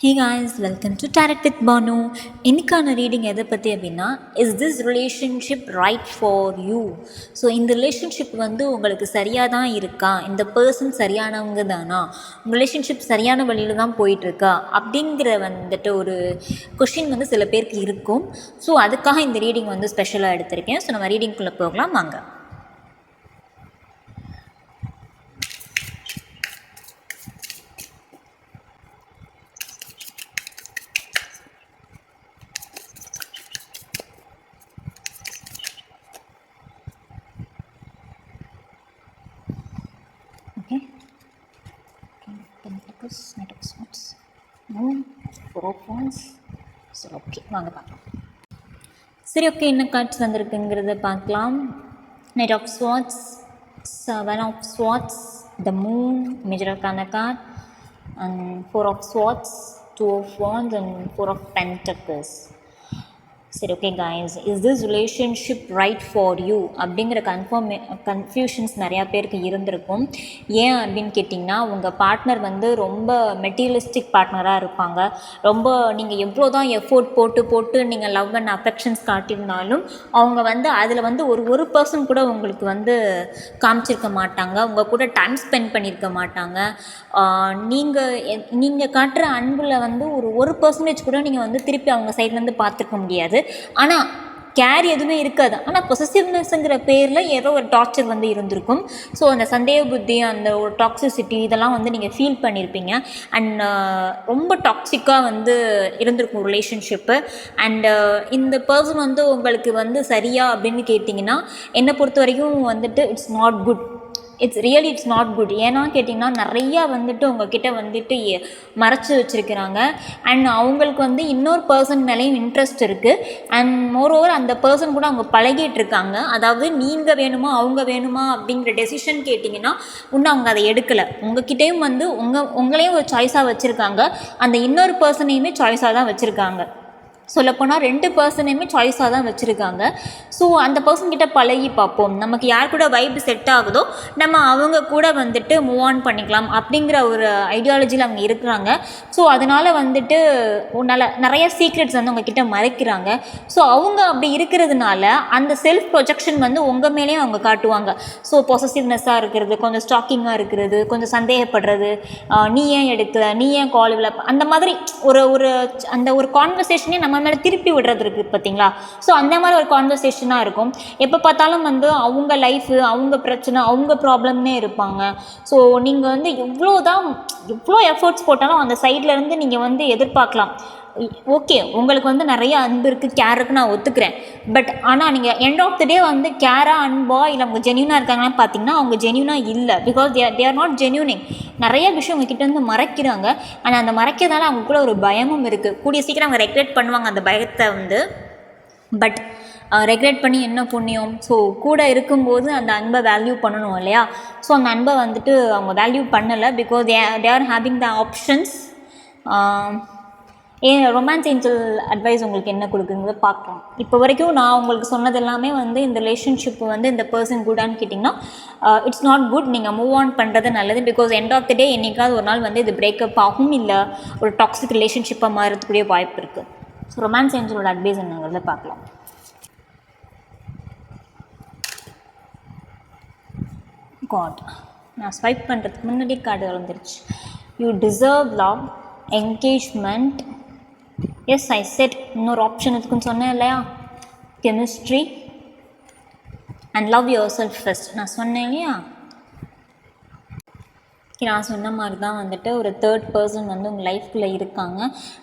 Hey guys, welcome to Tarot with Banu. இன்னைக்கான reading எதை பற்றி அப்படின்னா, is this relationship right for you? So இந்த ரிலேஷன்ஷிப் வந்து உங்களுக்கு சரியாக தான் இருக்கா? இந்த பர்சன் சரியானவங்க தானா? உங்கள் ரிலேஷன்ஷிப் சரியான வழியில் தான் போயிட்டுருக்கா அப்படிங்கிற வந்துட்டு ஒரு கொஷின் வந்து சில பேருக்கு இருக்கும். ஸோ அதுக்காக இந்த ரீடிங் வந்து ஸ்பெஷலாக எடுத்திருக்கேன். ஸோ நம்ம ரீடிங்குள்ளே போகலாம் வாங்க. Knight of Swords, Moon, Four of Wands. சரி ஓகே வாங்க பார்க்கலாம். சரி ஓகே, என்ன கார்ட்ஸ் வந்திருக்குங்கிறத பார்க்கலாம். Knight of Swords, Seven of Swords, the Moon, Major Arcana card, and Four of Swords, Two of Wands, and Four of Pentacles. சரி okay guys, is this relationship right for you அப்படிங்கிற confusions நிறையா பேருக்கு இருந்திருக்கும். ஏன் அப்படின்னு கேட்டிங்கன்னா, உங்கள் partner வந்து ரொம்ப மெட்டீரியலிஸ்டிக் பார்ட்னராக இருப்பாங்க. ரொம்ப நீங்கள் எவ்வளோ தான் எஃபோர்ட் போட்டு நீங்கள் லவ் அண்ட் அஃபெக்ஷன்ஸ் காட்டியிருந்தாலும் அவங்க வந்து அதில் வந்து ஒரு பர்சன் கூட உங்களுக்கு வந்து காமிச்சிருக்க மாட்டாங்க. உங்கள் கூட டைம் ஸ்பெண்ட் பண்ணியிருக்க மாட்டாங்க. நீங்கள் காட்டுற அன்பில் வந்து ஒரு பர்சன்டேஜ் கூட நீங்கள் வந்து திருப்பி அவங்க சைட்லேருந்து பார்த்துக்க முடியாது. ஆனால் கேர் எதுவுமே இருக்காது. ஆனால் பொசசிவ்னஸ்ங்கிற பேரில் ஏதோ ஒரு டார்ச்சர் வந்து இருந்திருக்கும். ஸோ அந்த சந்தேக புத்தி, அந்த ஒரு டாக்ஸிசிட்டி இதெல்லாம் வந்து நீங்கள் ஃபீல் பண்ணியிருப்பீங்க. அண்ட் ரொம்ப டாக்ஸிக்காக வந்து இருந்திருக்கும் ரிலேஷன்ஷிப்பு. அண்டு இந்த பர்சன் வந்து உங்களுக்கு வந்து சரியா அப்படின்னு கேட்டிங்கன்னா, என்னை பொறுத்த வரைக்கும் வந்துட்டு இட்ஸ் நாட் குட். ஏன்னா கேட்டிங்கன்னா, நிறையா வந்துட்டு உங்ககிட்ட வந்துட்டு மறைச்சி வச்சுருக்கிறாங்க. அண்ட் அவங்களுக்கு வந்து இன்னொரு பர்சன் மேலேயும் இன்ட்ரெஸ்ட் இருக்குது. அண்ட் மோரோவர் அந்த பர்சன் கூட அவங்க பழகிட்டு இருக்காங்க. அதாவது நீங்கள் வேணுமா அவங்க வேணுமா அப்படிங்கிற டெசிஷன் கேட்டிங்கன்னா இன்னும் அவங்க அதை எடுக்கலை. உங்ககிட்டையும் வந்து உங்களையும் ஒரு சாய்ஸாக வச்சுருக்காங்க. அந்த இன்னொரு பர்சனையுமே சாய்ஸாக தான் வச்சுருக்காங்க. சொல்லப்போனால் 2 பர்சனையுமே சாய்ஸாக தான் வச்சுருக்காங்க. ஸோ அந்த பர்சன்கிட்ட பழகி பார்ப்போம், நமக்கு யார் கூட வைப் செட் ஆகுதோ நம்ம அவங்க கூட வந்துட்டு மூவ் ஆன் பண்ணிக்கலாம் அப்படிங்கிற ஒரு ஐடியாலஜியில் அவங்க இருக்கிறாங்க. ஸோ அதனால் வந்துட்டு நிறைய சீக்ரெட்ஸ் வந்து உங்ககிட்ட மறைக்கிறாங்க. ஸோ அவங்க அப்படி இருக்கிறதுனால அந்த செல்ஃப் ப்ரொஜெக்ஷன் வந்து உங்கள் மேலேயும் அவங்க காட்டுவாங்க. ஸோ பொசசிவ்னஸாக இருக்கிறது, கொஞ்சம் ஸ்டாக்கிங்காக இருக்கிறது, கொஞ்சம் சந்தேகப்படுறது, நீ ஏன் எடுக்கலை, நீ ஏன் கால் இல்லை, அந்த மாதிரி ஒரு கான்வர்சேஷனே நம்ம மேலே திருப்பி விடுறது இருக்குது பார்த்தீங்களா. ஸோ அந்த மாதிரி ஒரு கான்வர்சேஷனாக இருக்கும். எப்போ பார்த்தாலும் வந்து அவங்க லைஃபு, அவங்க பிரச்சனை, அவங்க ப்ராப்ளம்னே இருப்பாங்க. ஸோ நீங்கள் வந்து எவ்வளோ எஃபர்ட்ஸ் போட்டாலும் அந்த சைட்லேருந்து நீங்கள் வந்து எதிர்பார்க்கலாம். ஓகே, உங்களுக்கு வந்து நிறைய அன்பு இருக்குது, கேர் இருக்குன்னு நான் ஒத்துக்கிறேன். பட் ஆனால் நீங்கள் எண்ட் ஆஃப் த டே வந்து கேராக, அன்பா இல்லை அவங்க ஜென்யூனாக இருக்காங்கன்னு பார்த்தீங்கன்னா அவங்க ஜென்யூனாக இல்லை. Because they are not genuining. நிறைய விஷயம் உங்ககிட்ட வந்து மறைக்கிறாங்க. ஆனால் அந்த மறைக்கிறதால அவங்க கூட ஒரு பயமும் இருக்குது. கூடிய சீக்கிரம் அவங்க ரெக்ரெட் பண்ணுவாங்க அந்த பயத்தை வந்து. பட் ரெக்ரெட் பண்ணி என்ன புண்ணியம்? ஸோ கூட இருக்கும்போது அந்த அன்பை வேல்யூ பண்ணணும் இல்லையா? ஸோ அந்த அன்பை வந்துட்டு அவங்க வேல்யூ பண்ணலை. Because they are having the options. Romance angel advice உங்களுக்கு என்ன கொடுக்குங்கிறத பார்க்கலாம். இப்போ வரைக்கும் நான் உங்களுக்கு சொன்னது எல்லாமே வந்து இந்த ரிலேஷன்ஷிப் வந்து இந்த பர்சன் குட்டான்னு கேட்டிங்கன்னா இட்ஸ் நாட் குட். நீங்கள் மூவ் ஆன் பண்ணுறது நல்லது. பிகாஸ் எண்ட் ஆஃப் த டே என்றைக்காவது ஒரு நாள் வந்து இது பிரேக்கப் ஆகும், இல்லை ஒரு டாக்ஸிக் ரிலேஷன்ஷிப்பாக மாறதுக்குரிய வாய்ப்பு இருக்குது. ஸோ ரொமான்ஸ் ஏஞ்சலோட அட்வைஸ் என்னங்கிறத பார்க்கலாம். காட், நான் ஸ்வைப் பண்ணுறதுக்கு முன்னாடி கார்டு வந்துருச்சு. You deserve love, engagement. Yes I said. இன்னொரு ஆப்ஷன் இருக்குன்னு சொன்னேன் இல்லையா, chemistry and love yourself first. நான் சொன்னேன் இல்லையா, நான் சொன்ன மாதிரி தான் வந்துட்டு ஒரு தேர்ட் பர்சன் வந்து உங்கள் லைஃப்குள்ளே இருக்காங்க.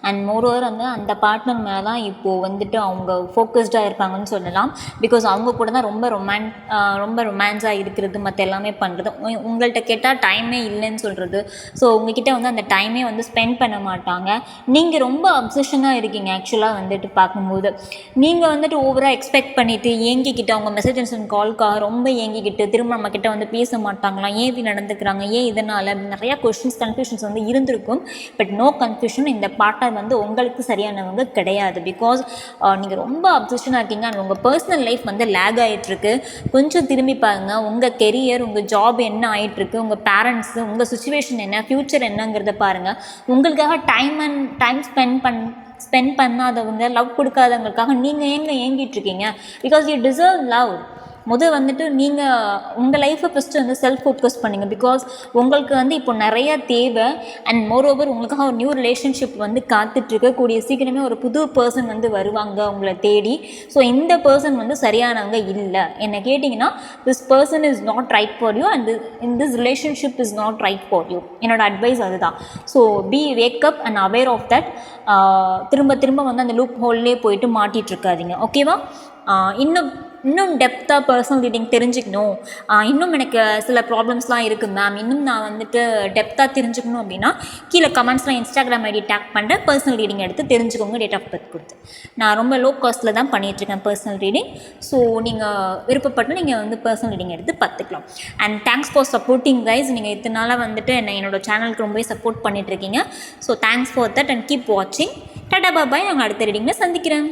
அண்ட் மோரோவர் வந்து அந்த பார்ட்னர் மேலே தான் இப்போது வந்துட்டு அவங்க ஃபோக்கஸ்டாக இருக்காங்கன்னு சொல்லலாம். பிகாஸ் அவங்க கூட தான் ரொம்ப ரொமான்ஸாக இருக்கிறது, மற்ற எல்லாமே பண்ணுறது. உங்கள்கிட்ட கேட்டால் டைமே இல்லைன்னு சொல்கிறது. ஸோ உங்ககிட்ட வந்து அந்த டைமே வந்து ஸ்பெண்ட் பண்ண மாட்டாங்க. நீங்கள் ரொம்ப அப்சஷனாக இருக்கீங்க. ஆக்சுவலாக வந்துட்டு பார்க்கும்போது நீங்கள் வந்துட்டு ஓவராக எக்ஸ்பெக்ட் பண்ணிவிட்டு ஏங்கிக்கிட்டு, அவங்க மெசேஜஸ் அண்ட் கால்க்காக ரொம்ப ஏங்கிக்கிட்டு திரும்ப நம்மக்கிட்ட வந்து பேச மாட்டாங்களாம். ஏன் இப்படி நடந்துக்கிறாங்க, ஏன் இதனால் போகலை, நிறையா கொஷின்ஸ் கன்ஃபியூஷன்ஸ் வந்து இருந்திருக்கும். பட் நோ கன்ஃபியூஷன், இந்த பார்ட்னர் வந்து உங்களுக்கு சரியானவங்க கிடையாது. பிகாஸ் நீங்கள் ரொம்ப அப்சஷனாக இருக்கீங்க அண்ட் உங்கள் பர்சனல் லைஃப் வந்து லேக் ஆகிட்டுருக்கு. கொஞ்சம் திரும்பி பாருங்கள், உங்கள் கெரியர், உங்கள் ஜாப் என்ன ஆகிட்டுருக்கு, உங்கள் பேரண்ட்ஸு, உங்கள் சுச்சுவேஷன் என்ன, ஃப்யூச்சர் என்னங்கிறத பாருங்கள். உங்களுக்காக டைம் ஸ்பெண்ட் பண்ணாதவங்க, லவ் கொடுக்காதவங்களுக்காக நீங்கள் ஏங்கிட்டுருக்கீங்க. Because you deserve love. வந்துட்டு நீங்கள் உங்கள் லைஃப்பை ஃபஸ்ட்டு வந்து செல்ஃப் ஃபோக்கஸ் பண்ணுங்கள். பிகாஸ் உங்களுக்கு வந்து இப்போ நிறையா தேவை அண்ட் மோரோவர் உங்களுக்காக ஒரு நியூ ரிலேஷன்ஷிப் வந்து காத்துட்ருக்கு. கூடிய சீக்கிரமே ஒரு புது பர்சன் வந்து வருவாங்க உங்களை தேடி. ஸோ இந்த பர்சன் வந்து சரியானவங்க இல்லை. என்னை கேட்டிங்கன்னா this person is not right for you and this relationship is not right for you. என்னோடய அட்வைஸ் அதுதான். So be wake up and aware of that. திரும்ப வந்து அந்த லூப் ஹோல்லே போயிட்டு மாட்டிகிட்ருக்காதீங்க. ஓகேவா? இன்னும் டெப்த்தாக பர்சனல் ரீடிங் தெரிஞ்சுக்கணும், இன்னும் எனக்கு சில ப்ராப்ளம்ஸ்லாம் இருக்குது மேம், இன்னும் நான் வந்துட்டு டெப்த்தாக தெரிஞ்சுக்கணும் அப்படின்னா கீழே கமெண்ட்ஸில் இன்ஸ்டாகிராம் ஐடி டேக் பண்ணுறேன். பர்சனல் ரீடிங் எடுத்து தெரிஞ்சுக்கோங்க, டேட் ஆஃப் பர்த் கொடுத்து. நான் ரொம்ப லோ காஸ்ட்டில் தான் பண்ணிகிட்ருக்கேன் பர்சனல் ரீடிங். ஸோ நீங்கள் விருப்பப்பட்டு நீங்கள் வந்து பர்சனல் ரீடிங் எடுத்து பார்த்துக்கலாம். And thanks for supporting guys. நீங்கள் இத்தனை நாளாக வந்துட்டு என்னோடய சேனலுக்கு ரொம்பவே சப்போர்ட் பண்ணிகிட்ருக்கீங்க. So thanks for that and keep வாட்சிங். டாடா பாய். நாங்கள் அடுத்த ரீடிங்கில் சந்திக்கிறேன்.